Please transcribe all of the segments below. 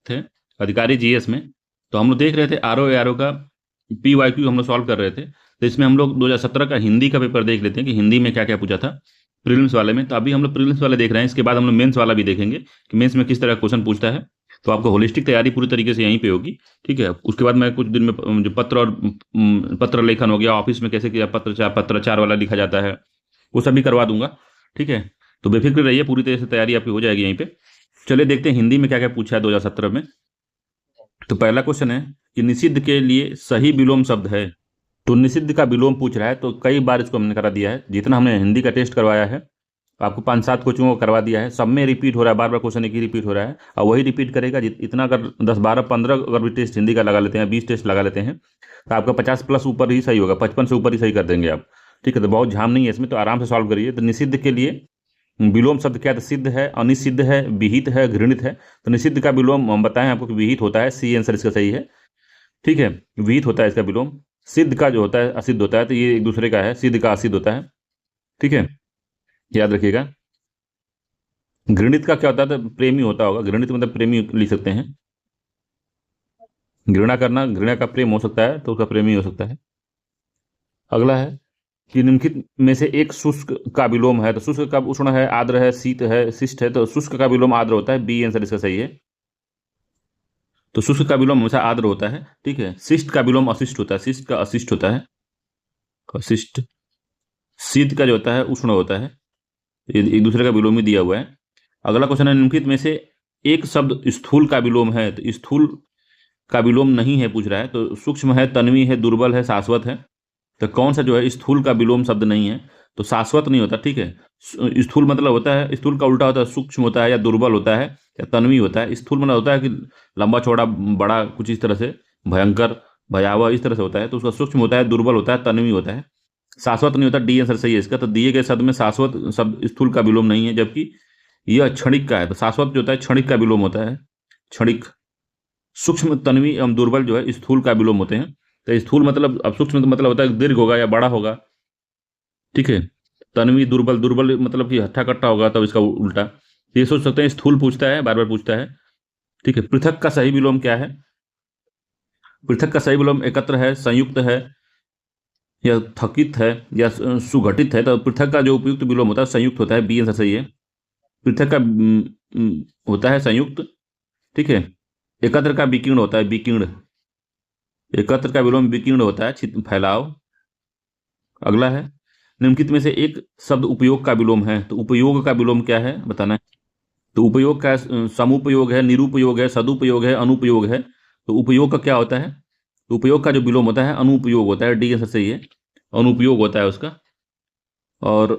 थे अधिकारी जीएस में, तो हम लोग देख रहे थे आर ओ का PYQ हम लोग सॉल्व कर रहे थे। तो इसमें हम लोग 2017 का हिंदी का पेपर देख लेते हैं कि हिंदी में क्या क्या पूछा था प्रीलिम्स वाले में। तो अभी हम लोग प्रीलिम्स वाले देख रहे हैं, इसके बाद हम लोग मेंस वाला भी देखेंगे कि मेंस में किस तरह का क्वेश्चन पूछता है। तो आपको होलिस्टिक तैयारी पूरी तरीके से यहीं पे होगी, ठीक है। उसके बाद मैं कुछ दिन में जो पत्र और पत्र लेखन हो गया, ऑफिस में कैसे किया पत्रचार वाला लिखा जाता है, वो सभी करवा दूंगा, ठीक है। तो बेफिक्र रहिए, पूरी तरह से तैयारी आपकी हो जाएगी यहीं पे। चलिए देखते हैं हिंदी में क्या क्या पूछा है 2017 में। तो पहला क्वेश्चन है कि निषिद्ध के लिए सही विलोम शब्द है। तो निषिद्ध का विलोम पूछ रहा है, तो कई बार इसको हमने करा दिया है, जितना हमने हिंदी का टेस्ट करवाया है आपको 5-7 कोचिंगों को करवा दिया है, सब में रिपीट हो रहा है, बार बार क्वेश्चन एक ही रिपीट हो रहा है और वही रिपीट करेगा। इतना अगर 10-12-15 अगर भी टेस्ट हिंदी का लगा लेते हैं, 20 टेस्ट लगा लेते हैं, तो आपका 50+ ऊपर ही सही होगा, 55 से ऊपर ही सही कर देंगे आप, ठीक है। तो बहुत झाम नहीं है इसमें, तो आराम से सॉल्व करिए। तो निषिद्ध के लिए विलोम शब्द क्या है? तो सिद्ध है, अनिषिद्ध है, विहित है, घृणित है। तो निषिद्ध का विलोम हम बताएं आपको कि विहित होता है, सी आंसर इसका सही है, ठीक है। विहित होता है इसका विलोम। सिद्ध का जो होता है असिद्ध होता है, तो ये एक दूसरे का है, सिद्ध का असिद्ध होता है, ठीक है, याद रखिएगा। घृणित का क्या होता है? तो प्रेमी होता होगा, घृणित मतलब प्रेमी लिख सकते हैं। घृणा करना, घृणा का प्रेम हो सकता है, तो उसका प्रेमी हो सकता है। अगला है कि निम्नलिखित में से एक शुष्क का विलोम है। तो शुष्क का उष्ण है, आर्द्र है, शीत है, शिष्ट है। तो शुष्क का विलोम आर्द्र होता है, बी आंसर इसका सही है। तो शुष्क का विलोम हमेशा आर्द्र होता है, ठीक है। शिष्ट का विलोम अशिष्ट होता है, शिष्ट का अशिष्ट होता है, अशिष्ट। शीत का जो होता है उष्ण होता है। ये एक दूसरे का विलोम ही दिया हुआ है। अगला क्वेश्चन है निम्नलिखित में से एक शब्द स्थूल का विलोम है। तो स्थूल का विलोम नहीं है पूछ रहा है। तो सूक्ष्म है, तन्वी है, दुर्बल है, शाश्वत है। तो कौन सा जो है स्थूल का विलोम शब्द नहीं है? तो शाश्वत नहीं होता, ठीक है। स्थूल मतलब होता है, स्थूल का उल्टा होता है, सूक्ष्म होता है या दुर्बल होता है या तन्वी होता है। स्थूल मतलब होता है कि लंबा चौड़ा बड़ा, कुछ इस तरह से, भयंकर भयावह इस तरह से होता है। तो उसका सूक्ष्म होता है, दुर्बल होता है, तन्वी होता है, शाश्वत नहीं होता। डी आंसर सही है इसका। तो दिए गए शब्द में शाश्वत शब्द स्थूल का विलोम नहीं है, जबकि यह क्षणिक का है। तो शाश्वत जो होता है क्षणिक का विलोम होता है, क्षणिक। सूक्ष्म, तन्वी एवं दुर्बल जो है स्थूल का विलोम होते हैं। तो स्थूल मतलब, अब सूक्ष्म तो मतलब होता है दीर्घ होगा या बड़ा होगा, ठीक है। तन्वी दुर्बल, दुर्बल मतलब कि हट्टा कट्टा होगा, तब इसका उल्टा। ये सोच सकते हैं स्थूल पूछता है, बार बार पूछता है, ठीक है। पृथक का सही विलोम क्या है? पृथक का सही विलोम एकत्र है, संयुक्त है या थकित है या सुघटित है। तो पृथक का जो उपयुक्त विलोम होता है संयुक्त होता है, बी आंसर सही है। पृथक का होता है संयुक्त, ठीक है। एकत्र का विकीर्ण होता है, विकीर्ण। एकत्र का विलोम विकीर्ण होता है, फैलाव। अगला है निम्नलिखित में से एक शब्द उपयोग का विलोम है। तो उपयोग का विलोम क्या है बताना है। तो उपयोग का समुपयोग है, निरुपयोग है, सदुपयोग है, अनुपयोग है। तो उपयोग का क्या होता है? तो उपयोग का जो विलोम होता है अनुपयोग होता है, डी आंसर सही है, अनुपयोग होता है उसका। और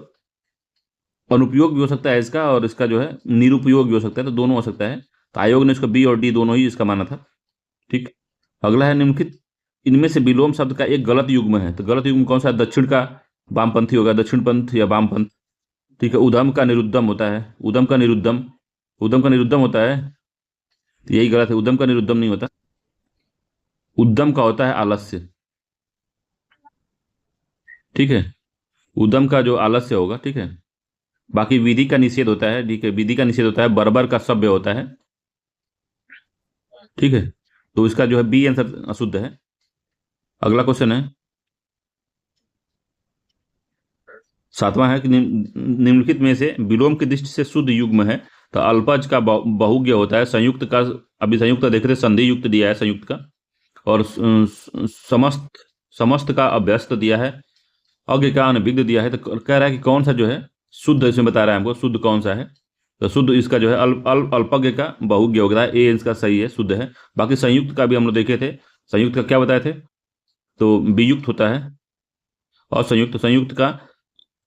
अनुपयोग भी हो सकता है इसका, और इसका जो है निरुपयोग भी हो सकता है, तो दोनों हो सकता है। तो आयोग ने इसको बी और डी दोनों ही इसका माना था, ठीक। अगला है निम्नलिखित इनमें से विलोम शब्द का एक गलत युग्म है। तो गलत युग्म कौन सा है? दक्षिण का वामपंथी होगा, दक्षिण पंथ या वामपंथ, ठीक है। उधम का निरुद्धम होता है, उधम का निरुद्धम, उधम का निरुद्धम होता है, तो यही गलत है, उधम का निरुद्धम नहीं होता। उद्यम का होता है आलस्य, ठीक है। उद्यम का जो आलस्य होगा, ठीक है। बाकी विधि का निषेध होता है, ठीक है, विधि का निषेध होता है। बर्बर का सभ्य होता है, ठीक है। तो इसका जो है बी आंसर अशुद्ध है। अगला क्वेश्चन है, सातवां है कि निम्नलिखित में से विलोम की दृष्टि से शुद्ध युग्म है। तो अल्पज का बहुज्ञ होता है, संयुक्त का, अभी संयुक्त देख रहे, संधि युक्त दिया है संयुक्त का। और समस्त, समस्त का अभ्यस्त दिया है। अज्ञ का अनभिज्ञ दिया है। तो कह रहा है कि कौन सा जो है शुद्ध, इसमें बता रहा है हमको शुद्ध कौन सा है। तो शुद्ध इसका जो है अल्पज्ञ का बहुज्ञ होता है, ए इसका सही है, शुद्ध है। बाकी संयुक्त का भी हम लोग देखे थे, संयुक्त का क्या बताए थे? तो वियुक्त होता है। असंयुक्त, संयुक्त का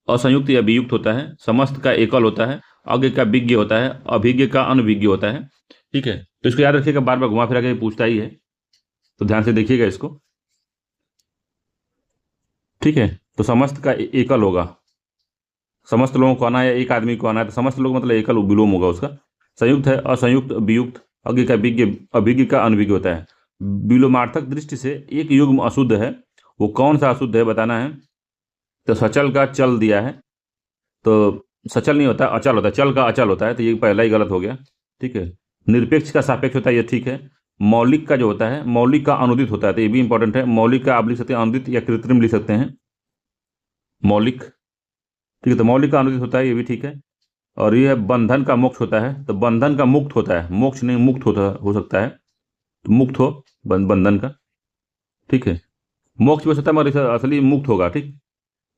असंयुक्त या वियुक्त होता है। समस्त का एकल होता है। अज्ञ का विज्ञ होता है। अभिज्ञ का अनभिज्ञ होता है, ठीक है। तो इसको याद रखिएगा, बार बार घुमा फिरा के पूछता ही है, तो ध्यान से देखिएगा इसको, ठीक है। तो समस्त का एकल होगा, समस्त लोगों को आना है या एक आदमी को आना है, तो समस्त लोग मतलब एकल विलोम होगा उसका। संयुक्त है, असंयुक्त, वियुक्त। अज्ञ का विज्ञ, अभिज्ञ का अनभिज्ञ होता है। विलोमार्थक दृष्टि से एक युग्म अशुद्ध है, वो कौन सा अशुद्ध है बताना है। तो सचल का चल दिया है, तो सचल नहीं होता, अचल होता है। चल का अचल होता है, तो ये पहला ही गलत हो गया, ठीक है। निरपेक्ष का सापेक्ष होता है, ये ठीक है। मौलिक का जो होता है, मौलिक का अनुदित होता है, तो ये भी इंपॉर्टेंट है। मौलिक का आप लिख सकते हैं अनुदित या कृत्रिम लिख सकते हैं, मौलिक, ठीक है। तो मौलिक का अनुदित होता है, ये भी ठीक है। और ये है बंधन का मोक्ष होता है, तो बंधन का मुक्त होता है, मोक्ष नहीं मुक्त होता हो सकता है, तो मुक्त हो बंधन का, ठीक है। मोक्ष भी हो सकता है मगर असली मुक्त होगा, ठीक।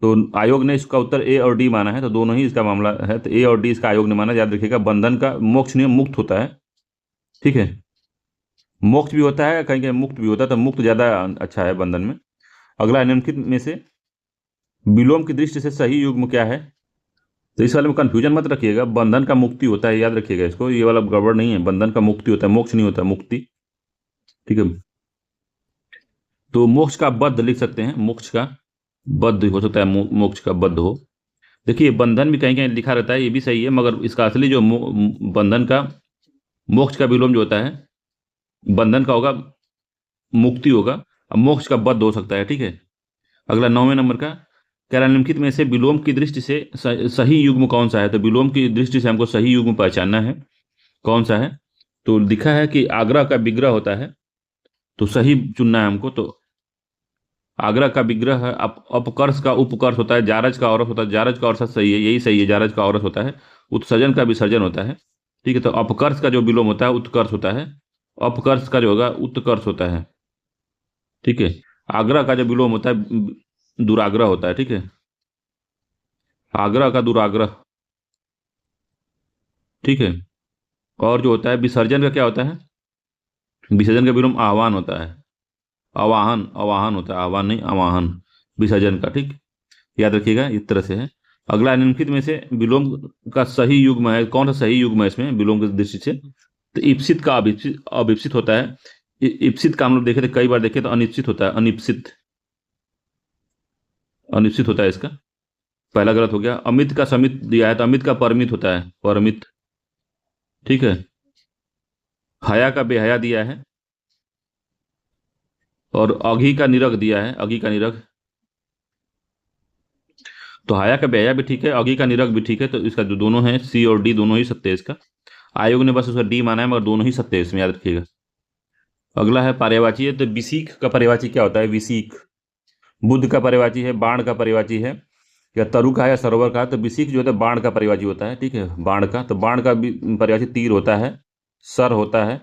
तो आयोग ने इसका उत्तर ए और डी माना है, तो दोनों ही इसका मामला है, तो ए और डी इसका आयोग ने माना। याद रखिएगा, बंधन का मोक्ष नहीं मुक्त होता है, ठीक है। मोक्ष भी होता है, कहीं कहीं मुक्त भी होता है, तो मुक्त ज्यादा अच्छा है बंधन में। अगला, निम्नलिखित में से विलोम की दृष्टि से सही युग्म क्या है? तो इस वाले में कंफ्यूजन मत रखिएगा, बंधन का मुक्ति होता है, याद रखिएगा इसको, ये वाला गड़बड़ नहीं है। बंधन का मुक्ति होता है, मोक्ष नहीं होता, मुक्ति, ठीक है। तो मोक्ष का बद्ध लिख सकते हैं, मोक्ष का बद्ध हो सकता है, मोक्ष का बद्ध हो। देखिए बंधन भी कहीं कहीं लिखा रहता है, ये भी सही है, मगर इसका असली जो बंधन का मोक्ष का विलोम जो होता है, बंधन का होगा मुक्ति होगा, अब मोक्ष का बद्ध हो सकता है, ठीक है। अगला 9वें नंबर का, कह रहा निम्नलिखित में से विलोम की दृष्टि से सही युग्म कौन सा है? तो विलोम की दृष्टि से हमको सही युग्म पहचानना है, कौन सा है? तो लिखा है कि आग्रह का विग्रह होता है, तो सही चुनना है हमको। तो आग्रह का विग्रह है, अपकर्ष का उपकर्ष होता है, जारज का औरस होता है, जारज का औरस सही है, यही सही है, जारज का औरस होता है। उत्सर्जन का विसर्जन होता है, ठीक है। तो अपकर्ष का जो विलोम होता है उत्कर्ष होता है, अपकर्ष का जो होगा उत्कर्ष होता है, ठीक है। आग्रह का जो विलोम होता है दुराग्रह होता है, ठीक है। आग्रह का दुराग्रह, ठीक है। और जो होता है विसर्जन का क्या होता है? विसर्जन का विलोम आह्वान होता है, आवाहन, आवाहन होता है, आह्वान नहीं आवाहन, विसर्जन का, ठीक। याद रखिएगा, इस तरह से है। अगला, निम्नलिखित में से विलोम का सही युग्म है, कौन सा सही युग्म है इसमें विलोम की दृष्टि से? तो इप्सित का अभिप्सित होता है। इप्सित का हम लोग देखे थे, कई बार देखे, तो अनिप्सित होता है, अनिप्सित, अनिश्चित होता है इसका, पहला गलत हो गया। अमित का समित दिया है, तो अमित का परमित होता है, परमित, ठीक है। हया का बेहया दिया है, और अघी का निरग दिया है, अघी का निरग, तो हया का बेहया भी ठीक है, अघी का निरग भी ठीक है, तो इसका जो दोनों है सी और डी दोनों ही सत्य है इसका। आयोग ने बस उसका डी माना है, मगर दोनों ही सत्य है इसमें, याद रखिएगा। अगला है पर्यायवाची है, तो विसीक का पर्यायवाची क्या होता है? विसीक बुद्ध का पर्यायवाची है, बाण का पर्यायवाची है, या तरु का है या सरोवर का है, तो विसीक जो होता है बाण का पर्यायवाची होता है, ठीक है। बाण का, तो बाण का पर्यायवाची तीर होता है, सर होता है,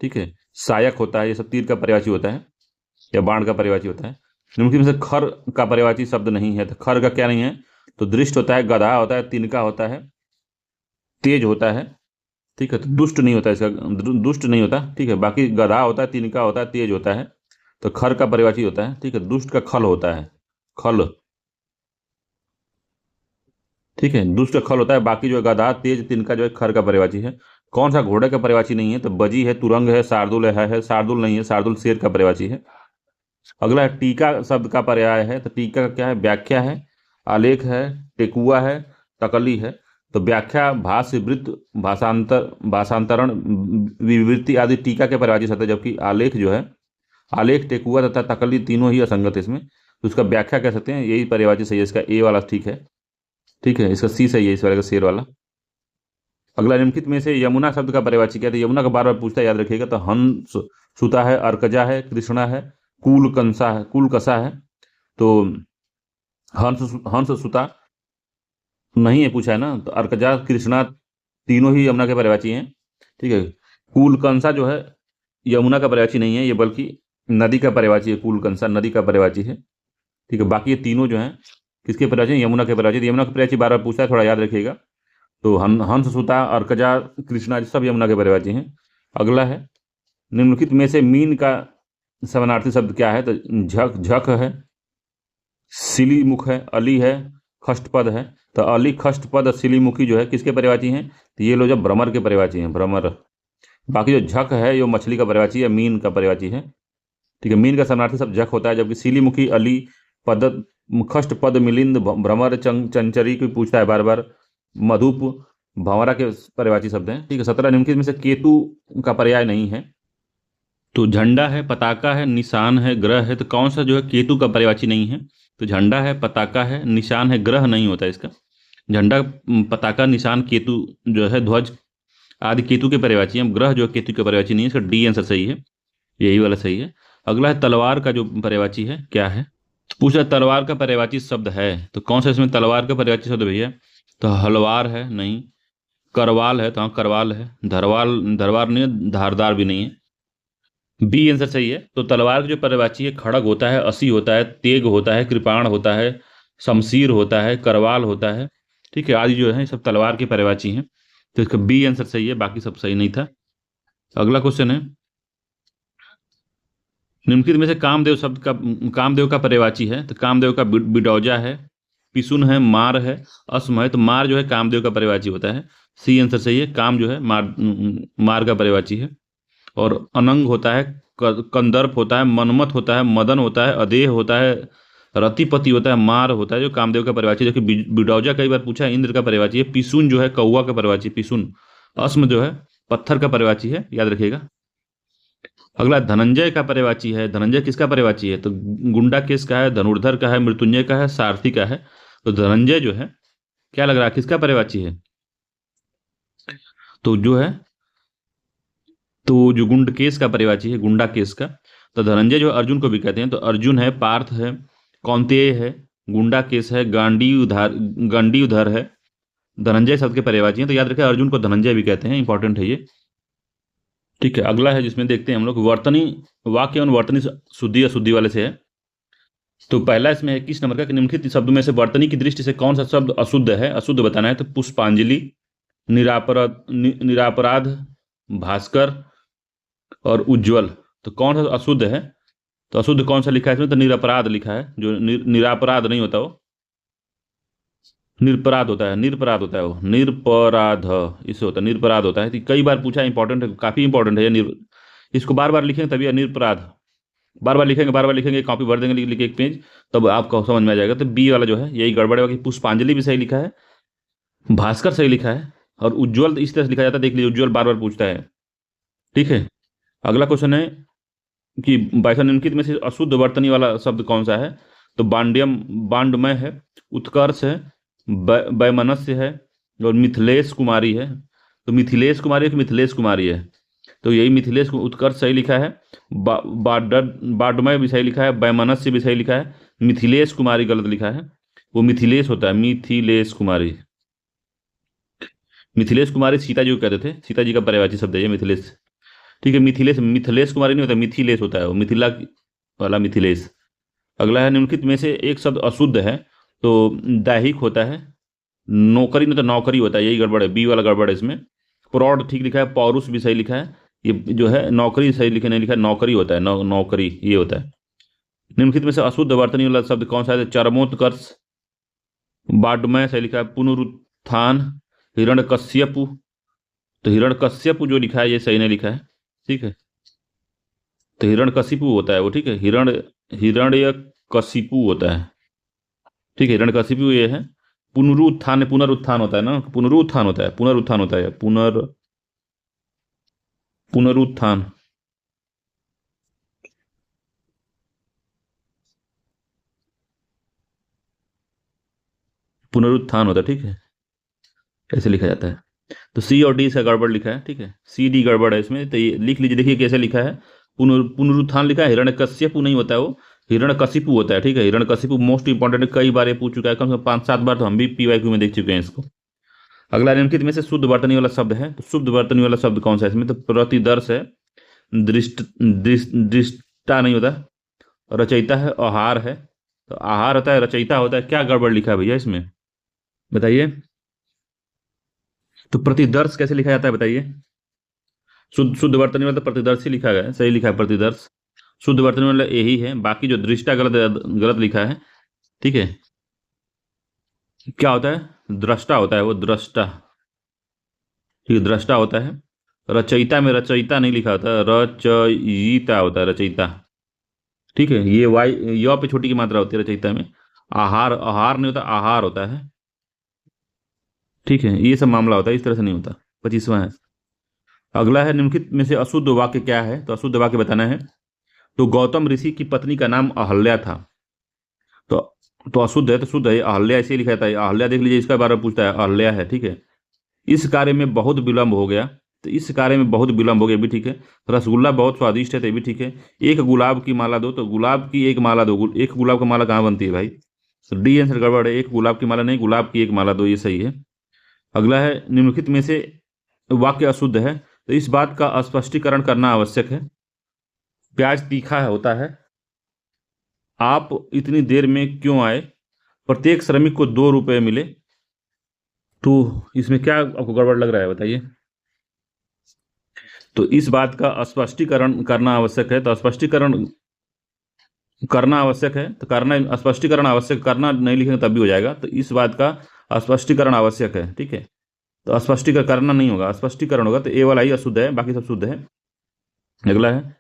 ठीक है, सायक होता है, ये सब तीर का पर्यायवाची होता है या बाण का पर्यायवाची होता है। निम्नलिखित में से खर का पर्यायवाची शब्द नहीं है, तो खर का क्या नहीं है? तो दृष्ट होता है, गधा होता है, तिनका होता है, तेज होता है, ठीक है। तो दुष्ट नहीं होता इसका, दुष्ट नहीं होता, ठीक है। बाकी गधा होता है, तिनका होता है, तेज होता है, तो खर का पर्यायवाची होता है, ठीक है। दुष्ट का खल होता है, खल, ठीक है, दुष्ट का खल होता है। बाकी जो है गधा, तेज, तिनका जो है खर का पर्यायवाची है। कौन सा घोड़े का पर्यायवाची नहीं है? तो बजी है, तुरंग है, शार्दुल है, शार्दुल नहीं है, शार्दुल शेर का पर्यायवाची है। अगला है टीका शब्द का पर्याय है, तो टीका का क्या है? व्याख्या है, आलेख है, टेकुआ है, तकली है। तो व्याख्या, भाष्य, वृत्त, भाषांतर, भाषांतरण, विवृत्ति आदि टीका के पर्यायवाची शब्द है, जबकि आलेख जो है, आलेख, टेकुआ तथा तकली तीनों ही असंगत है इसमें, तो उसका व्याख्या कह सकते हैं, यही पर्यायवाची सही है इसका, ए वाला ठीक है, ठीक है। इसका सी सही है, इस वाले का शेर वाला। अगला, निम्नलिखित में से यमुना शब्द का पर्यायवाची क्या है? तो यमुना का बार बार पूछता है, याद रखिएगा। तो हंस सुता है, अर्कजा है, कृष्णा है, कुल कंसा है, कुल कसा है। तो हंस सुता नहीं है, पूछा है ना, तो अर्कजा, कृष्णा तीनों ही यमुना के पर्यायवाची हैं, ठीक है। कुल कंसा जो है यमुना का पर्यायवाची नहीं है, ये बल्कि नदी का पर्यायवाची है, कुल कंसा नदी का पर्यायवाची है, ठीक है। बाकी ये तीनों जो हैं किसके पर्यायवाची हैं? यमुना के पर्यायवाची। तो यमुना के पर्यायवाची बार बार पूछता है, थोड़ा याद रखिएगा। तो हंस सुता, अर्कजा, कृष्णा सब यमुना के पर्यायवाची हैं। अगला है, निम्नलिखित में से मीन का समानार्थी शब्द क्या है? तो झक, झक है, सिलीमुख है, अली है, खष्टपद है। तो अली, खष्टपद, सिलीमुखी जो है किसके पर्यायवाची हैं? तो ये लोग जब भ्रमर के पर्यायवाची हैं, भ्रमर। बाकी जो झक है ये मछली का पर्यायवाची है, मीन का पर्यायवाची है, ठीक है। मीन का समानार्थी शब्द झक होता है, जबकि सिलीमुखी, अली, पद, खष्टपद, मिलिंद, भ्रमर, चंचरी कोई पूछता है बार बार, मधुप, भंवरा के पर्यायवाची शब्द हैं, ठीक है। 17 निम्नलिखित में से केतु का पर्याय नहीं है। तो झंडा है, पताका है, निशान है, ग्रह है, तो कौन सा जो है केतु का पर्यायवाची नहीं है? तो झंडा है, पताका है, निशान है, ग्रह नहीं होता इसका। झंडा, पताका, निशान, केतु जो है ध्वज, आदि केतु के पर्यायवाची हैं। ग्रह जो है केतु के पर्यायवाची नहीं है, इसका डी आंसर सही है, यही वाला सही है। अगला है तलवार का जो पर्यायवाची है क्या है। तो पूछ रहा है तलवार का पर्यायवाची शब्द है, तो कौन सा इसमें तलवार का पर्यायवाची शब्द भैया। तो हलवार है, नहीं। करवाल है, तो हाँ करवाल है। धरवाल, धरवार नहीं है, धारदार भी नहीं है, बी आंसर सही है। तो तलवार का जो पर्यायवाची है खड़ग होता है, असी होता है, तेग होता है, कृपाण होता है, शमशीर होता है, करवाल होता है, ठीक है, आदि जो है सब तलवार के पर्यायवाची हैं। तो इसका बी आंसर सही है, बाकी सब सही नहीं था। अगला क्वेश्चन है, निम्नलिखित में से कामदेव शब्द का, कामदेव का पर्यायवाची है। तो कामदेव का बिडौजा है, पिसुन है, मार है, अस्म है। तो मार जो है कामदेव का पर्यायवाची होता है, सी आंसर सही है। काम जो है मार का पर्यायवाची है। और अनंग होता है, कंदर्प होता है, मनमत होता है, मदन होता है, अदेह होता है, रतिपति होता है, मार होता है जो कामदेव का पर्यायवाची है। जबकि बिडौजा कई बार पूछा है, इंद्र का पर्यायवाची है। पिसुन जो है कौवा का पर्यायवाची, पिसुन। अस्म जो है पत्थर का पर्यायवाची है, याद रखिएगा। अगला धनंजय का पर्यायवाची है। धनंजय किसका पर्यायवाची है। तो गुंडा किसका है, धनुर्धर का है, मृत्युंजय का है, सारथी का है। तो धनंजय जो है क्या लग रहा है किसका पर्यायवाची है। तो जो है, तो जो गुंडकेश का पर्यायवाची है, गुंडा केस का। तो धनंजय जो अर्जुन को भी कहते हैं, तो अर्जुन है, पार्थ है, कौंतेय है, गुंडा केस है, गांडीवधर है, धनंजय शब्द के पर्यायवाची हैं। तो याद रखें अर्जुन को धनंजय भी कहते हैं, इंपॉर्टेंट है ये, ठीक है। अगला है जिसमें देखते हैं हम लोग वर्तनी वाक्य एवं वर्तनी शुद्धि अशुद्धि वाले से है। तो पहला इसमें है 21 नंबर का कि निम्नलिखित शब्दों में से वर्तनी की दृष्टि से कौन सा शब्द अशुद्ध है, अशुद्ध बताना है। तो पुष्पांजलि, निरापराध, भास्कर और उज्ज्वल। तो कौन सा अशुद्ध है। तो अशुद्ध कौन सा लिखा है इसमें। तो निरपराध लिखा है, जो निरापराध नहीं होता वो निरपराध होता है, निरपराध होता है वो, निरपराध इससे होता है, निरपराध होता है। तो कई बार पूछा, इंपॉर्टेंट है, काफी इंपॉर्टेंट है ये इसको बार बार लिखेंगे तभी निरपराध, बार बार लिखेंगे, कॉपी भर देंगे लिख लिख एक पेज, तब आपको समझ में आ जाएगा। तो बी वाला जो है यही गड़बड़ है। पुष्पांजलि भी सही लिखा है, भास्कर सही लिखा है, और उज्ज्वल इस तरह से लिखा जाता है, देख लीजिए उज्ज्वल बार बार पूछता है, ठीक है। अगला क्वेश्चन है कि निम्नलिखित में से अशुद्ध वर्तनी वाला शब्द कौन सा है। तो बांड्यम, बांडमय है, उत्कर्ष है, वैमनस्य है, और मिथिलेश कुमारी है। तो मिथिलेश कुमारी है कि मिथिलेश कुमारी है। तो यही मिथिलेश, उत्कर्ष सही लिखा है, बाडमय भी सही लिखा है, वैमनस्य भी सही लिखा है, मिथिलेश कुमारी गलत लिखा है, वो मिथिलेश होता है, मिथिलेश कुमारी। मिथिलेश कुमारी सीता जी को कहते थे, सीता जी का पर्यायवाची शब्द है ये मिथिलेश, ठीक है। मिथिलेश, मिथिलेश कुमारी नहीं होता, मिथिलेश होता है वो, मिथिला वाला मिथिलेश। अगला है निम्नलिखित में से एक शब्द अशुद्ध है। तो दैहिक होता है, नौकरी नहीं तो नौकरी होता है, यही गड़बड़ है, बी वाला गड़बड़ है इसमें। प्रौढ़ ठीक लिखा है, पौरुष भी सही लिखा है, ये जो है नौकरी सही लिखा नहीं लिखा है, नौकरी होता है, नौकरी ये होता है। निम्नलिखित में से अशुद्ध वर्तनी वाला शब्द कौन सा है। चरमोत्कर्ष, बाडमय सही लिखा है, पुनरुत्थान, हिरण्यकश्यपु। तो हिरण्यकश्यपु जो लिखा है ये सही नहीं लिखा है, ठीक है। तो हिरण्यकशिपु होता है वो, ठीक है, हिरण्यकशिपु होता है, ठीक है, हिरण्यकशिपु ये है। पुनरुत्थान, पुनरुत्थान होता है ना, पुनरुत्थान होता है, पुनरुत्थान होता है, पुनरुत्थान, पुनरुत्थान होता है, ठीक है, ऐसे लिखा जाता है। तो सी और डी इसका गड़बड़ लिखा है, ठीक है, सी डी गड़बड़ है इसमें। तो ये लिख लीजिए, देखिए कैसे लिखा है, पुनरुत्थान लिखा है, हिरण्यकश्यपु नहीं होता है वो, हिरण्यकशिपु होता है, ठीक है। हिरण्यकशिपु मोस्ट इंपॉर्टेंट है, कई बार ये पूछ चुका है, कम से कम 5-7 बार तो हम भी पीवाईक्यू में देख चुके हैं इसको। अगला निम्नलिखित में से शुद्ध वर्तनी वाला शब्द है। तो शुद्ध वर्तनी वाला शब्द कौन सा है इसमें। तो प्रतिदर्श है, दृष्टा नहीं होता, रचयिता है, आहार है। तो आहार होता है, रचयिता होता है, क्या गड़बड़ लिखा है भैया इसमें बताइए। तो प्रतिदर्श कैसे लिखा जाता है बताइए। शुद्ध वर्तनी वाला तो प्रतिदर्श ही लिखा गया है, सही लिखा है प्रतिदर्श। शुद्ध वर्तनी वाला यही है, बाकी जो दृष्टा गलत लिखा है, ठीक है। क्या होता है, दृष्टा होता है वो, दृष्टा, ठीक है, दृष्टा होता है। रचयिता में रचयिता नहीं लिखा होता, रचयिता होता है, रचयिता, ठीक है। ये वाई य पे छोटी की मात्रा होती है रचयिता में। आहार, आहार नहीं होता, आहार होता है, ठीक है। ये सब मामला होता है, इस तरह से नहीं होता। 25वां है। अगला है निम्नलिखित में से अशुद्ध वाक्य क्या है। तो अशुद्ध वाक्य बताना है। तो गौतम ऋषि की पत्नी का नाम अहल्या था। तो अशुद्ध है, तो शुद्ध है, अहल्या ऐसे लिखा जाता है, अहल्या देख लीजिए, इसका बारे में पूछता है, अहल्या है, ठीक है। इस कार्य में बहुत विलंब हो गया, तो इस कार्य में बहुत विलंब हो गया, भी ठीक है। रसगुल्ला बहुत स्वादिष्ट है, तो ये भी ठीक है। एक गुलाब की माला दो, तो गुलाब की एक माला दो, एक गुलाब का माला कहाँ बनती है भाई? तो डी आंसर गड़बड़ है, एक गुलाब की माला नहीं, गुलाब की एक माला दो, ये सही है। अगला है, निम्नलिखित में से वाक्य अशुद्ध है, तो इस बात का स्पष्टीकरण करना आवश्यक है। प्याज तीखा होता है, आप इतनी देर में क्यों आए, प्रत्येक श्रमिक को 2 रुपये मिले। तो इसमें क्या आपको गड़बड़ लग रहा है बताइए? तो इस बात का स्पष्टीकरण करना आवश्यक है, तो स्पष्टीकरण करना आवश्यक है, तो करना, स्पष्टीकरण आवश्यक, करना नहीं लिखेंगे तब भी हो जाएगा। तो इस बात का स्पष्टीकरण आवश्यक है, ठीक है। तो स्पष्टीकरण करना नहीं होगा, स्पष्टीकरण होगा, तो ए वाला ही अशुद्ध है, बाकी सब शुद्ध है। अगला है,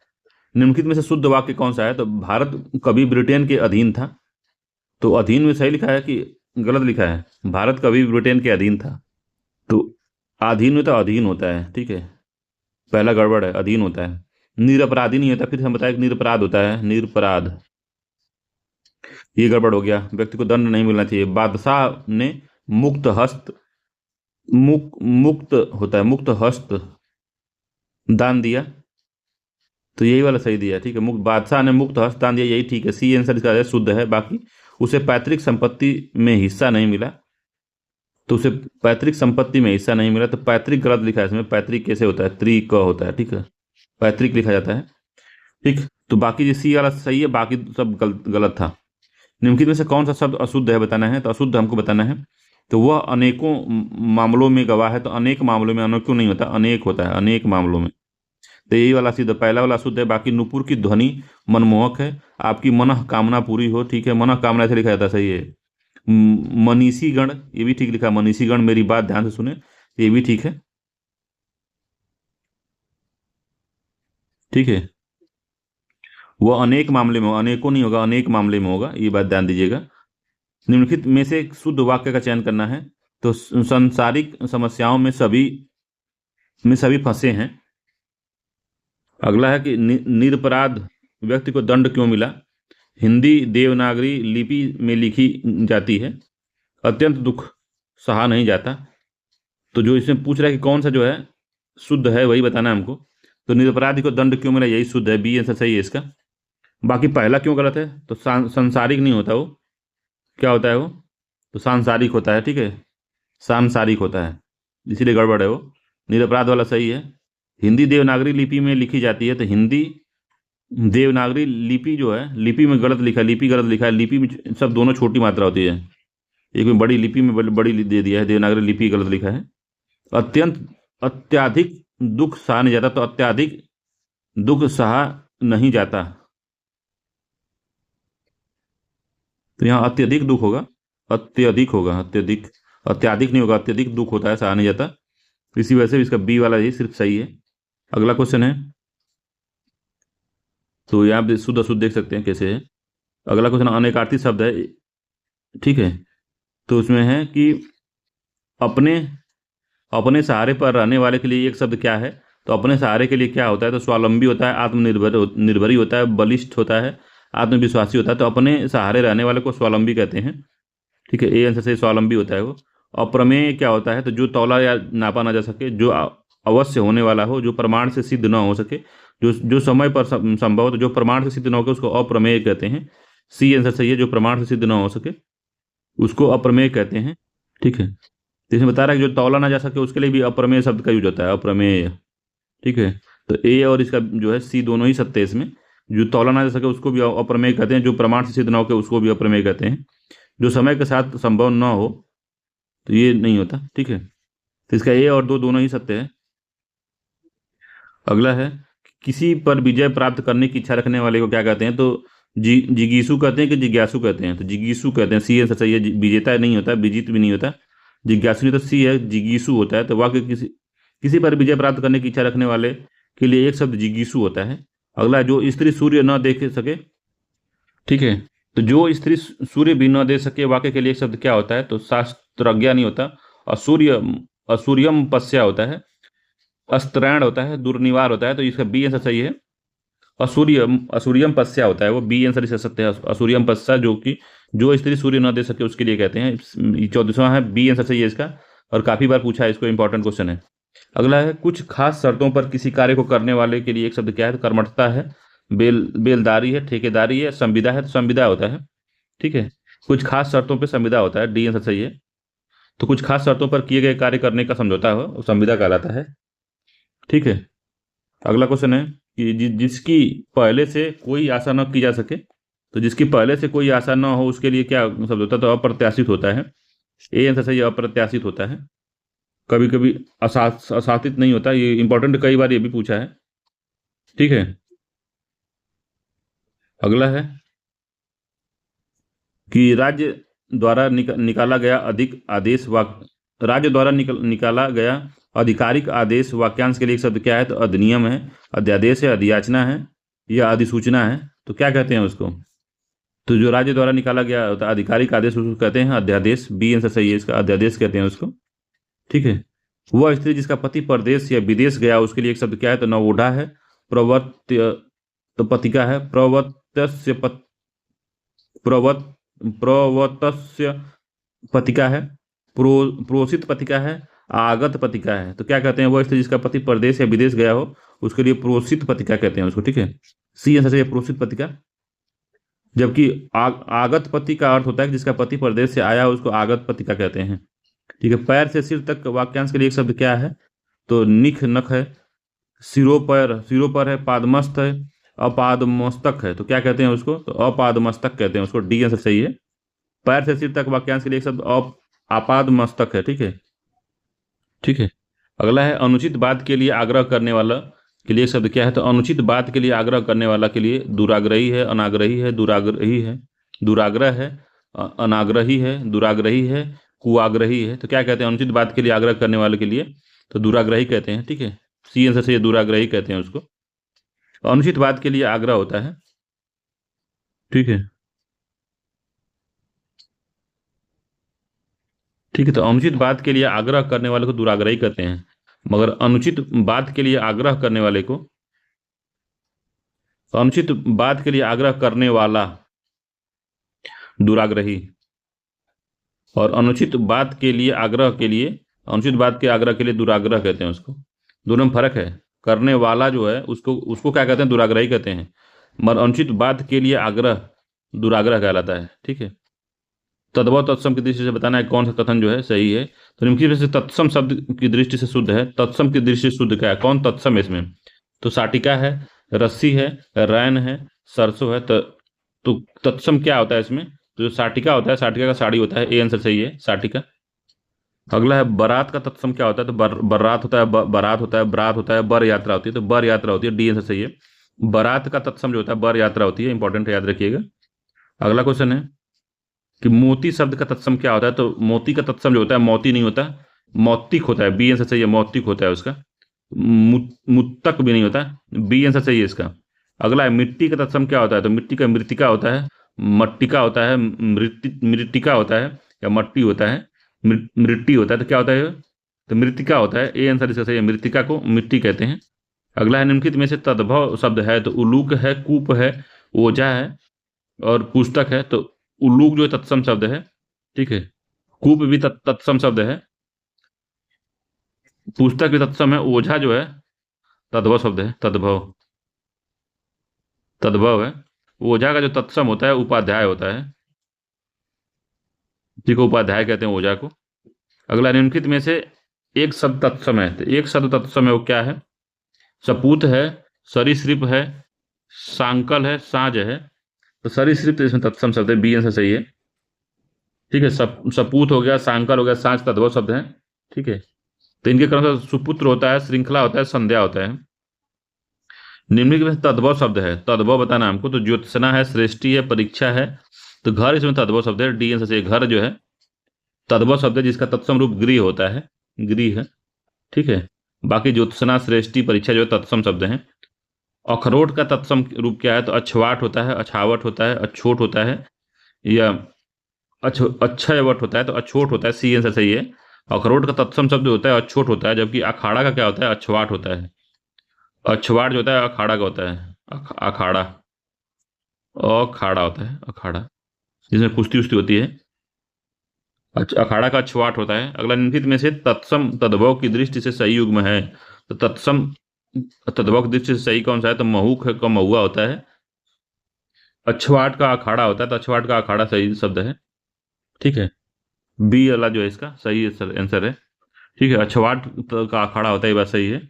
निम्नलिखित में से शुद्ध वाक्य कौन सा है? तो भारत कभी ब्रिटेन के अधीन था, तो अधीन में सही लिखा है कि गलत लिखा है? भारत कभी ब्रिटेन के अधीन था, तो अधीन में तो अधीन होता है, ठीक है, पहला गड़बड़ है, अधीन होता है, निरपराधी नहीं होता। फिर हम बताएं कि निरपराध होता है, निरपराध, ये गड़बड़ हो गया। व्यक्ति को दंड नहीं मिलना चाहिए। बादशाह ने मुक्त हस्त, मुक्त होता है, मुक्त हस्त दान दिया, तो यही वाला सही दिया, ठीक है। मुक्त, बादशाह ने मुक्त हस्त दान दिया, यही ठीक है, सी आंसर इसका शुद्ध है। बाकी उसे पैतृक संपत्ति में हिस्सा नहीं मिला, तो उसे पैतृक संपत्ति में हिस्सा नहीं मिला, तो पैतृक गलत लिखा है इसमें। पैतृक कैसे होता है? त्रिक होता है, ठीक है, पैतृक लिखा जाता है, ठीक। तो बाकी जो सी वाला सही है, बाकी सब गलत था। निम्नलिखित में से कौन सा शब्द अशुद्ध है बताना है, तो अशुद्ध हमको बताना है। तो वह अनेकों मामलों में गवाह है, तो अनेक मामलों में, अनेकों नहीं होता, अनेक होता है, अनेक मामलों में, तो यही वाला सीधा पहला वाला शुद्ध है। बाकी नुपुर की ध्वनि मनमोहक है, आपकी मनः कामना पूरी हो, ठीक है, मनः कामना ऐसे लिखा जाता है, सही है। मनीषी गण, ये भी ठीक लिखा, मनीषी गण मेरी बात ध्यान से सुने, ये भी ठीक है, ठीक है। वह अनेक मामले में, अनेकों नहीं होगा, अनेक मामले में होगा, ये बात ध्यान दीजिएगा। निम्नलिखित में से एक शुद्ध वाक्य का चयन करना है, तो संसारिक समस्याओं में सभी फंसे हैं। अगला है कि निरपराध व्यक्ति को दंड क्यों मिला? हिंदी देवनागरी लिपि में लिखी जाती है, अत्यंत दुख सहा नहीं जाता। तो जो इसमें पूछ रहा है कि कौन सा जो है शुद्ध है, वही बताना है हमको। तो निरपराधी को दंड क्यों मिला, यही शुद्ध है, बी आंसर सही है इसका। बाकी पहला क्यों गलत है? तो सांसारिक नहीं होता, वो क्या होता है वो? तो सांसारिक होता है, ठीक है, सांसारिक होता है, इसीलिए गड़बड़ है वो। निरपराध वाला सही है। हिंदी देवनागरी लिपि में लिखी जाती है, तो हिंदी देवनागरी लिपि जो है, लिपि में गलत लिखा है, लिपि गलत लिखा है, लिपि में सब दोनों छोटी मात्रा होती है, एक में बड़ी, लिपि में बड़ी दे दिया है, देवनागरी लिपि गलत लिखा है। अत्यंत, अत्याधिक दुख सहा नहीं जाता, तो अत्याधिक दुख सहा नहीं जाता, तो यहाँ अत्यधिक दुख होगा, अत्यधिक होगा, अत्यधिक, अत्याधिक नहीं होगा, अत्यधिक दुख होता है, सहा नहीं जाता, इसी वजह से इसका बी वाला ही सिर्फ सही है। अगला क्वेश्चन है, तो यहाँ पे शुद्ध अशुद्ध देख सकते हैं कैसे है। अगला क्वेश्चन अनेकार्थी शब्द है, ठीक है, तो उसमें है कि अपने अपने सहारे पर रहने वाले के लिए एक शब्द क्या है? तो अपने सहारे के लिए क्या होता है? तो स्वावलंबी होता है, निर्भरी होता है, बलिष्ठ होता है, आत्मविश्वासी होता है। तो अपने सहारे रहने वाले को स्वावलंबी कहते हैं, ठीक है, ए आंसर से स्वावलंबी होता है वो। अप्रमेय क्या होता है? तो जो तौला या नापा ना जा सके, जो अवश्य होने वाला हो, जो प्रमाण से सिद्ध न हो सके, जो समय पर संभव हो, तो जो प्रमाण से सिद्ध न हो सके उसको अप्रमेय कहते हैं, सी आंसर सही है। जो प्रमाण से सिद्ध न हो सके उसको अप्रमेय कहते हैं, ठीक है। तो इसमें बता रहा है कि जो तौला ना जा सके उसके लिए भी अप्रमेय शब्द का यूज होता है, अप्रमेय, ठीक है। तो ए और इसका जो है सी दोनों ही सत्य है इसमें। जो तौला ना जा सके उसको भी अप्रमेय कहते हैं, जो प्रमाण से सिद्ध न हो उसको भी अप्रमेय कहते हैं, जो समय के साथ संभव न हो तो ये नहीं होता, ठीक है। तो इसका ए और दो दोनों ही सत्य है। अगला है, किसी पर विजय प्राप्त करने की इच्छा रखने वाले को क्या कहते हैं? तो जिगीसु कहते हैं कि जिज्ञासु कहते हैं? तो जिगीसु कहते हैं, सी आंसर सही है। विजेता नहीं होता, विजित भी नहीं होता, जिज्ञासु नहीं, तो सी है, जिगीसु होता है। तो वाक्य किसी पर विजय प्राप्त करने की इच्छा रखने वाले के लिए एक शब्द जिगीसु होता है। अगला, जो स्त्री सूर्य न देख सके, ठीक है, तो जो स्त्री सूर्य भी न दे सके, वाक्य के लिए एक शब्द क्या होता है? तो शास्त्रज्ञा नहीं होता, असूर्यम पश्या होता है, अस्त्रैण होता है, दुर्निवार होता है। तो इसका बी आंसर सही है, असूर्यम पश्या होता है वो, बी आंसर इसका सत्य है, असूर्यम पश्या, जो कि जो स्त्री सूर्य न दे सके उसके लिए कहते हैं। 14वां है, बी आंसर सही है इसका, और काफी बार पूछा है इसको, इंपॉर्टेंट क्वेश्चन है। अगला है कुछ खास शर्तों पर किसी कार्य को करने वाले के लिए एक शब्द क्या है? तो कर्मठता है, बेलदारी है, ठेकेदारी है, संविदा है। तो संविदा होता है, ठीक है। कुछ खास शर्तों पर संविदा होता है, डी आंसर सही है। तो कुछ खास शर्तों पर किए गए कार्य करने का समझौता हो वो संविदा कहलाता है, ठीक है। अगला क्वेश्चन है कि जिसकी पहले से कोई आशा न की जा सके, तो जिसकी पहले से कोई आशा न हो उसके लिए क्या शब्द होता है? तो अप्रत्याशित होता है। ए आंसर सही है, अप्रत्याशित होता है। कभी कभी अशासित नहीं होता, ये इंपॉर्टेंट, कई बार ये भी पूछा है, ठीक है। अगला है कि राज्य द्वारा निकाला गया अधिक आदेश राज्य द्वारा निकाला गया आधिकारिक आदेश वाक्यांश के लिए एक शब्द क्या है? तो अधिनियम है, अध्यादेश है, अधियाचना है या अधिसूचना है। तो क्या कहते हैं उसको? तो जो राज्य द्वारा निकाला गया होता है आधिकारिक आदेश उसको कहते हैं अध्यादेश, बी आंसर सही है इसका, अध्यादेश कहते हैं उसको, ठीक है। वह स्त्री जिसका पति परदेश या विदेश गया उसके लिए एक शब्द क्या है? तो नवोढ़ा है, प्रवर्त्य तो पतिका है, प्रवर्तस्य प्रवत प्रवतस्य पतिका है, प्रोसित पतिका है, आगत पतिका है। तो क्या कहते हैं? वह स्त्री जिसका पति परदेश या विदेश गया हो उसके लिए प्रोसित पतिका कहते हैं उसको, ठीक है। सी आंसर है प्रोसित पतिका। जबकि आगत पति का अर्थ होता है कि जिसका पति परदेश से आया उसको आगत पतिका कहते हैं, ठीक है। पैर से सिर तक वाक्यांश के लिए एक शब्द क्या है? तो निख नख है, सिरों पर है, पादमस्त है, अपादमस्तक है। तो क्या कहते हैं उसको? तो अपादमस्तक कहते हैं उसको, डी आंसर सही है। पैर से सिर तक वाक्यांश के लिए एक शब्द आपादमस्तक है, ठीक है, ठीक है। अगला है अनुचित बात के लिए आग्रह करने वाला के लिए एक शब्द क्या है? तो अनुचित बात के लिए आग्रह करने वाला के लिए दुराग्रही है, अनाग्रही है, दुराग्रही है, दुराग्रह है, अनाग्रही है, दुराग्रही है, कुआग्रही है। तो क्या कहते हैं अनुचित बात के लिए आग्रह करने वाले के लिए? तो दुराग्रही कहते हैं, ठीक है। सी आंसर से ये दुराग्रही कहते हैं उसको। अनुचित बात के लिए आग्रह होता है, ठीक है, ठीक है। तो अनुचित बात के लिए आग्रह करने वाले को दुराग्रही कहते हैं, मगर अनुचित बात के लिए आग्रह करने वाले को, अनुचित बात के लिए आग्रह करने वाला दुराग्रही, और अनुचित बात के लिए आग्रह के लिए, अनुचित बात के आग्रह के लिए दुराग्रह कहते हैं उसको। दोनों में फर्क है। करने वाला जो है उसको उसको क्या कहते हैं? दुराग्रही कहते हैं, मगर अनुचित बात के लिए आग्रह दुराग्रह कहलाता है, ठीक है। तद्भव तत्सम की दृष्टि से बताना है कौन सा कथन जो है सही है। तो निम्नलिखित में से तत्सम शब्द की दृष्टि से शुद्ध है, तत्सम की दृष्टि से शुद्ध क्या है? कौन तत्सम है इसमें? तो साटिका है, रस्सी है, रैन है, सरसों है। तो तत्सम क्या होता है इसमें? तो जो साटिका होता है, साटिका का साड़ी होता है, ए आंसर सही है, साटिका। अगला है बारात का तत्सम क्या होता है? तो बरात होता है, बारात होता है, बरात होता है, बर यात्रा होती है। तो बर यात्रा होती है, डी आंसर सही है। बारात का तत्सम जो होता है बर यात्रा होती है, इंपॉर्टेंट है, याद रखिएगा। अगला क्वेश्चन है कि मोती शब्द का तत्सम क्या होता है? तो मोती का तत्सम जो होता है मोती नहीं होता, मौतिक होता है, बी आंसर सही है, मौतिक होता है उसका। मुत्तक भी नहीं होता, बी आंसर सही है इसका। अगला है मिट्टी का तत्सम क्या होता है? तो मिट्टी का मृतिका होता है, मट्टिका होता है, मृतिका होता है, या मट्टी होता है, मृट्टी होता है। तो क्या होता है? तो मृतिका होता है, ए आंसर इसका सही है, मृतिका को मिट्टी कहते हैं। अगला है निम्नलिखित में से तद्भव शब्द है? तो उलूक है, कूप है, ओझा है और पुस्तक है। तो उल्लूक जो है तत्सम शब्द है, ठीक है। कूप भी तत्सम शब्द है, पुस्तक भी तत्सम है, ओझा जो है तद्भव शब्द है, तद्भव, तद्भव है। ओझा का जो तत्सम होता है उपाध्याय होता है, ठीक है, उपाध्याय कहते हैं ओझा को। अगला निम्नलिखित में से एक शब्द तत्सम है, तो एक शब्द तत्सम है वो क्या है? सपूत है, सरीसृप है, सांकल है, साज है। तो सरीसृप तो इसमें तत्सम शब्द है, बी आंसर सही है, ठीक है। सपूत हो गया, सांकल हो गया, साज तद्भव शब्द है, ठीक है। तो इनके क्रम से सुपुत्र होता है, श्रृंखला होता है, संध्या होता है। निम्नलिखित में तद्भव शब्द है, तद्भव बताना हमको। तो ज्योत्सना है, श्रेष्ठी है, परीक्षा है। तो घर इसमें तद्भव शब्द है, डी आंसर से। घर जो है तद्भव शब्द है जिसका तत्सम रूप गृह होता है, गृह है, ठीक है। बाकी ज्योत्सना, श्रेष्ठी, परीक्षा जो है तत्सम शब्द है। अखरोट का तत्सम रूप क्या है? तो अछवाट होता है, अछावट होता है, अछोट होता है, या अक्षयवट होता है। तो अछोट होता है, सी आंसर सही है। अखरोट का तत्सम शब्द होता है अछोट होता है, जबकि अखाड़ा का क्या होता है? अछवाट होता है। अछवाट जो होता है अखाड़ा का होता है, अखाड़ा, अखाड़ा होता है, अखाड़ा, जिसमें कुश्ती उश्ती होती है। अच्छा, अखाड़ा का छुआट होता है। अगला, निम्नलिखित में से तत्सम तद्भव की दृष्टि से सही युग्म है। तो तत्सम तद्भव की दृष्टि से सही कौन सा है? तो महूक का महुआ होता है। अछवाट का अखाड़ा होता है, तो अछवाट का अखाड़ा सही शब्द है। ठीक है, बी वाला जो है इसका सही आंसर है। ठीक है, अछवाट का अखाड़ा होता है, ये बात सही है।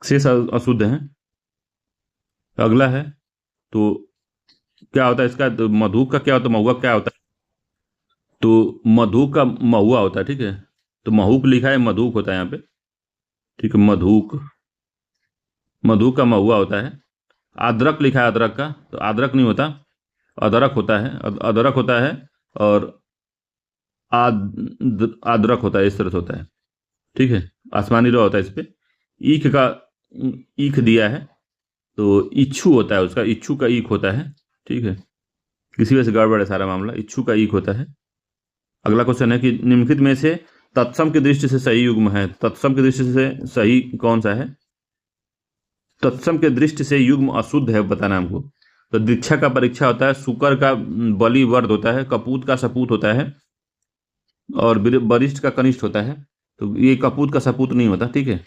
शेष अशुद्ध है। अगला है, तो क्या होता है इसका? तो मधु का क्या होता है, महुआ क्या होता है? तो मधु का महुआ होता है। ठीक है, तो महूक लिखा है, मधुक होता है यहाँ पे। ठीक है, मधुक, मधु का महुआ होता है। अदरक लिखा है, अदरक का, तो अदरक नहीं होता, अदरक होता है, अदरक होता है। और अदरक होता है, इस तरह से होता है। ठीक है, आसमानी रो होता है इस पे। ईख का, ईख दिया है, तो इच्छू होता है उसका, इच्छू का ईख होता है। ठीक है, किसी वजह से गड़बड़ है सारा मामला, इच्छू का ईख होता है। अगला क्वेश्चन है कि निम्नलिखित में से तत्सम की दृष्टि से सही युग्म है। तत्सम की दृष्टि से सही कौन सा है? तत्सम के दृष्टि से युग्म अशुद्ध है, बताना हमको। तो दीक्षा का परीक्षा होता है, शुकर का बलि वर्द होता है, कपूत का सपूत होता है, और वरिष्ठ का कनिष्ठ होता है। तो ये कपूत का सपूत नहीं होता। ठीक है,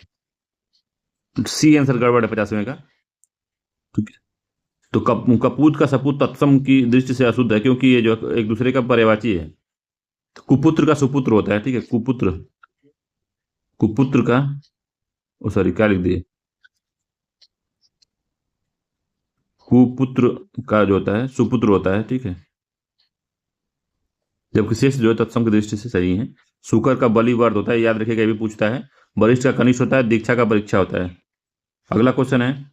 सी आंसर गड़बड़ है 50वें का। ठीक है, तो कपूत का सपूत तत्सम की दृष्टि से अशुद्ध है, क्योंकि ये जो एक दूसरे का पर्यायवाची है। तो कुपुत्र का सुपुत्र होता है। ठीक है, कुपुत्र, कुपुत्र का, ओ सॉरी, क्या लिख दिए, कुपुत्र का जो होता है सुपुत्र होता है। ठीक है, जबकि शेष जो है तत्सम की दृष्टि से सही है। शुकर का बलि वर्द होता है, याद रखिएगा, ये भी पूछता है। वरिष्ठ का कनिष्ठ होता है, दीक्षा का परीक्षा होता है। अगला क्वेश्चन है,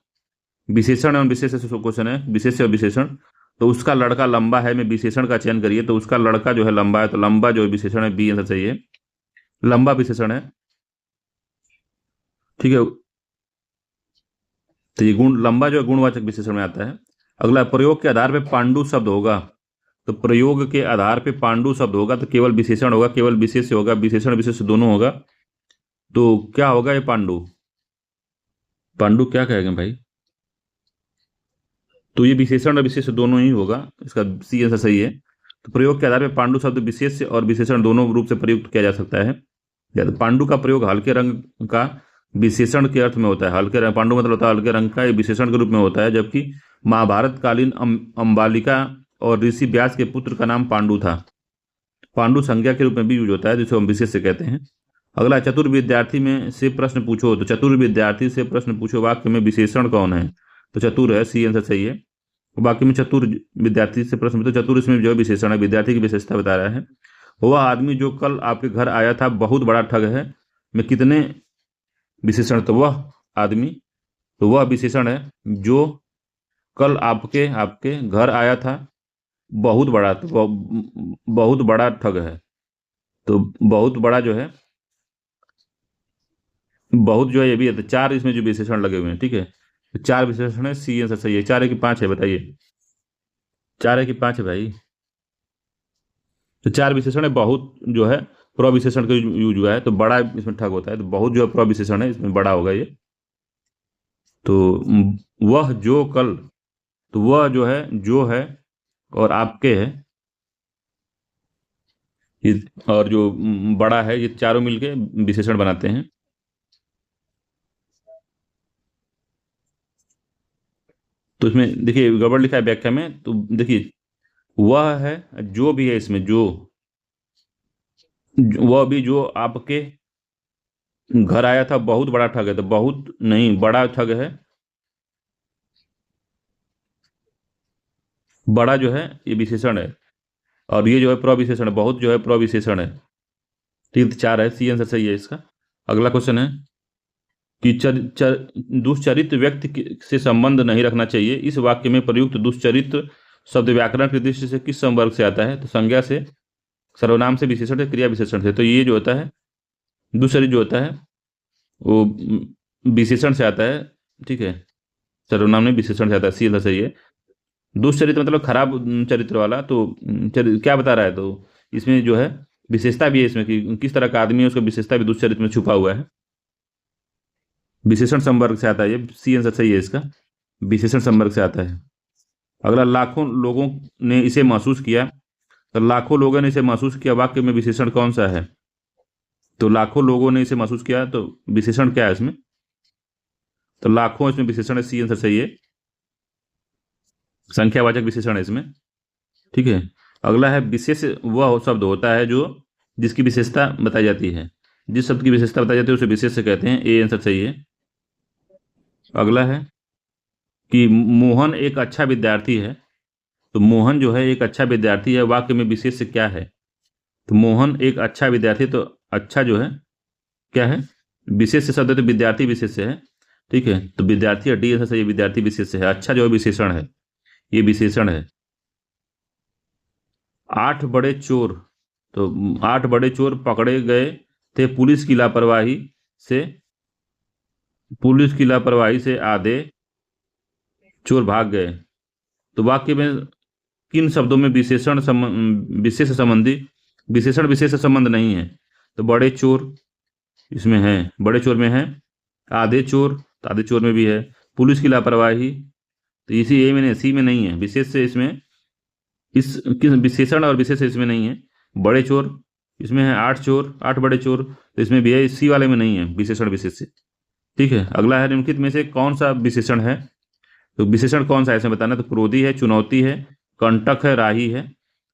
विशेषण एवं विशेष से क्वेश्चन है, विशेष और विशेषण। तो उसका लड़का लंबा है में विशेषण का चयन करिए। तो उसका लड़का जो है लंबा है, तो लंबा जो विशेषण है, बी आंसर सही है, लंबा विशेषण है। ठीक है, तो ये गुण लंबा जो है गुणवाचक विशेषण में आता है। अगला, प्रयोग के आधार पे पांडु शब्द होगा। तो प्रयोग के आधार पे पांडु शब्द होगा, तो केवल विशेषण होगा, केवल विशेष होगा, विशेषण विशेष दोनों होगा। तो क्या होगा ये पांडु? पांडु क्या कहेंगे भाई? तो ये विशेषण और विशेष दोनों ही होगा, इसका सी आंसर सही है। तो प्रयोग के आधार पर पांडु शब्द विशेष और विशेषण दोनों रूप से प्रयुक्त किया जा सकता है। या तो पांडु का प्रयोग हल्के रंग का विशेषण के अर्थ में होता है। हल्के रंग, पांडु मतलब होता है हल्के रंग का, ये विशेषण के रूप में होता है। जबकि महाभारत कालीन अंबालिका और ऋषि व्यास के पुत्र का नाम पांडु था। पांडु संज्ञा के रूप में भी यूज होता है, जिसे हम विशेष से कहते हैं। अगला, चतुर विद्यार्थी में से प्रश्न पूछो। तो चतुर विद्यार्थी से प्रश्न पूछो वाक्य में विशेषण कौन है? तो चतुर है, सी आंसर सही है। बाकी में चतुर विद्यार्थी से प्रश्न, तो चतुर इसमें जो विशेषण है, विद्यार्थी की विशेषता बता रहा है। वह आदमी जो कल आपके घर आया था बहुत बड़ा ठग है में कितने विशेषण? तो वह आदमी, तो वह विशेषण है जो कल आपके आपके घर आया था बहुत बड़ा, तो बहुत बड़ा ठग है। तो बहुत बड़ा जो है, बहुत जो है ये भी है। तो चार इसमें जो विशेषण लगे हुए हैं। ठीक है, तो चार विशेषण है, सी आंसर सही है। चार है कि पांच है बताइए? चार है कि पांच है भाई? तो चार विशेषण है। बहुत जो है प्रविशेषण का यूज हुआ है, तो बड़ा इसमें ठग होता है। तो बहुत जो है प्रविशेषण है, इसमें बड़ा होगा ये। तो वह जो कल, तो वह जो है, जो है और आपके है, ये, और जो बड़ा है, ये चारों मिलके विशेषण बनाते हैं। तो इसमें देखिए गड़बड़ लिखा है व्याख्या में, तो देखिए वह है, जो भी है इसमें, वह भी जो आपके घर आया था बहुत बड़ा ठग है, तो बहुत नहीं, बड़ा ठग है। बड़ा जो है ये विशेषण है, और ये जो है प्रविशेषण है, बहुत जो है प्रविशेषण है। तीर्थ चार है, सी आंसर सही है इसका। अगला क्वेश्चन है कि दुष्चरित्र व्यक्ति से संबंध नहीं रखना चाहिए। इस वाक्य में प्रयुक्त दुष्चरित्र शब्द व्याकरण की दृष्टि से किस संवर्ग से आता है? तो संज्ञा से, सर्वनाम से, विशेषण से, क्रिया विशेषण से। तो ये जो होता है दुष्चरित्र जो होता है वो विशेषण से आता है। ठीक है, सर्वनाम में विशेषण से आता है, सी आंसर सही है। दुष्चरित्र मतलब खराब चरित्र वाला। तो क्या बता रहा है? तो इसमें जो है विशेषता भी है इसमें कि किस तरह का आदमी है, उसका विशेषता भी दुष्चरित्र में छुपा हुआ है। विशेषण संवर्ग से आता है, ये सी आंसर सही है इसका, विशेषण संवर्ग से आता है। अगला, लाखों लोगों ने इसे महसूस किया तो लाखों लोगों ने इसे महसूस किया, वाक्य में विशेषण कौन सा है? तो लाखों लोगों ने इसे महसूस किया, तो विशेषण क्या है इसमें? तो लाखों इसमें विशेषण है, सी आंसर सही है, संख्यावाचक विशेषण है इसमें। ठीक है, अगला है विशेष वह शब्द होता है जो जिसकी विशेषता बताई जाती है। जिस शब्द की विशेषता बताई जाती है उसे विशेष से कहते हैं, ए आंसर सही है। अगला है कि मोहन एक अच्छा विद्यार्थी है। तो मोहन जो है एक अच्छा विद्यार्थी है, वाक्य में विशेष से क्या है? तो मोहन एक अच्छा विद्यार्थी, तो अच्छा जो है क्या है? विशेष से शब्द है, तो विद्यार्थी विशेष से है। ठीक है, तो विद्यार्थी डी आंसर सही है, विद्यार्थी विशेष से है। अच्छा जो है विशेषण है, ये विशेषण है। 8 बड़े चोर, तो 8 बड़े चोर पकड़े गए थे से पुलिस की लापरवाही से आधे चोर भाग गए। तो वाक्य में किन शब्दों में विशेष संबंधी विशेषण विशेष संबंध नहीं है? तो बड़े चोर इसमें है, बड़े चोर में है। आधे चोर, तो आधे चोर में भी है। पुलिस की लापरवाही, तो इसी ए में नहीं, सी में नहीं है। विशेष से इसमें इस किस विशेषण और विशेष इसमें नहीं है। बड़े चोर इसमें है, 8 चोर, 8 बड़े चोर, तो इसमें भी है, सी वाले में नहीं है विशेषण विशेष से। ठीक है, अगला है निम्नलिखित में से कौन सा विशेषण है? तो विशेषण कौन सा है इसमें बताना। तो क्रोधी है, चुनौती है, कंटक है, राही है।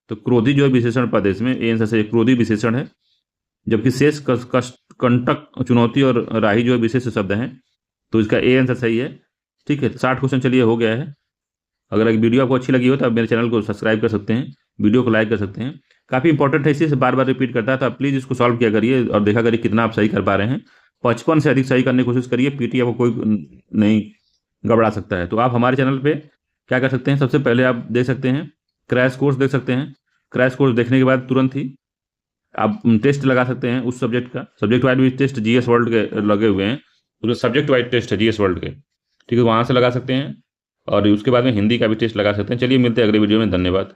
तो क्रोधी जो है विशेषण पद है इसमें, ए आंसर से क्रोधी विशेषण है। जबकि शेष कंटक, चुनौती और राही जो है विशेष शब्द हैं, तो इसका ए आंसर सही है। ठीक है, 60 क्वेश्चन चलिए हो गया है। अगर एक वीडियो आपको अच्छी लगी हो तो आप मेरे चैनल को सब्सक्राइब कर सकते हैं, वीडियो को लाइक कर सकते हैं। काफ़ी इंपॉर्टेंट है, इसी से बार बार रिपीट करता है, तो आप प्लीज़ इसको सॉल्व किया करिए और देखा करिए कितना आप सही कर पा रहे हैं। 55 से अधिक सही करने की कोशिश करिए, पीटी आपको कोई नहीं गड़बड़ा सकता है। तो आप हमारे चैनल पे क्या कर सकते हैं, सबसे पहले आप देख सकते हैं क्रैश कोर्स देख सकते हैं। क्रैश कोर्स देखने के बाद तुरंत ही आप टेस्ट लगा सकते हैं उस सब्जेक्ट का। सब्जेक्ट वाइज भी टेस्ट जीएस वर्ल्ड के लगे हुए हैं, तो सब्जेक्ट वाइज टेस्ट है जीएस वर्ल्ड के। ठीक है, वहाँ से लगा सकते हैं और उसके बाद में हिंदी का भी टेस्ट लगा सकते हैं। चलिए मिलते हैं अगले वीडियो में, धन्यवाद।